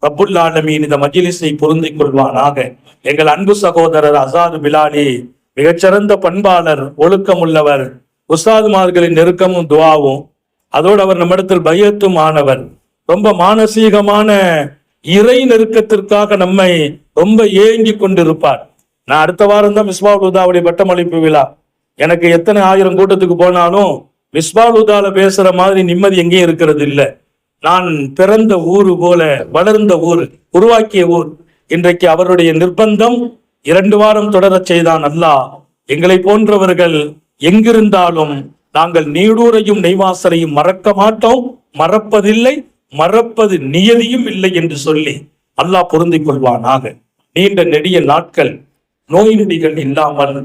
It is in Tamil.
ரப்புல் ஆலமீன் இந்த மஜ்லிஸை பொருந்திக் கொள்வானாக. எங்கள் அன்பு சகோதரர் அசாது பிலாலி மிகச்சிறந்த பண்பாளர், ஒழுக்கமுள்ளவர், உஸ்தாதுமார்களின் நெருக்கமும் துவாவும், அதோடு அவர் நம்மிடத்தில் பையத்தும் ஆனவர். ரொம்ப மானசீகமான இறை நெருக்கத்திற்காக நம்மை ரொம்ப ஏங்கி கொண்டிருப்பார். நான் அடுத்த வாரம் தான் மிஸ்பாவுல் ஹுதாவுடைய பட்டமளிப்பு விழா. எனக்கு எத்தனை 1000 கூட்டத்துக்கு போனாலும் மிஸ்பாவுல் ஹுதால பேசுற மாதிரி நிம்மதி எங்கேயும் இருக்கிறது இல்லை. நான் பிறந்த ஊரு போல வளர்ந்த ஊர், உருவாக்கிய ஊர். இன்றைக்கு அவருடைய நிர்பந்தம் 2 வாரம் தொடரச் செய்தான் அல்லாஹ். எங்களை போன்றவர்கள் எங்கிருந்தாலும் நாங்கள் நீடூரையும் நெய்வாசலையும் மறக்க மாட்டோம், மறப்பதில்லை, மறப்பது நியதியும் இல்லை என்று சொல்லி அல்லாஹ் பொருந்திக் கொள்வானாக. நீண்ட நெடிய நாட்கள் நோய் நொடிகள் இல்லாமல்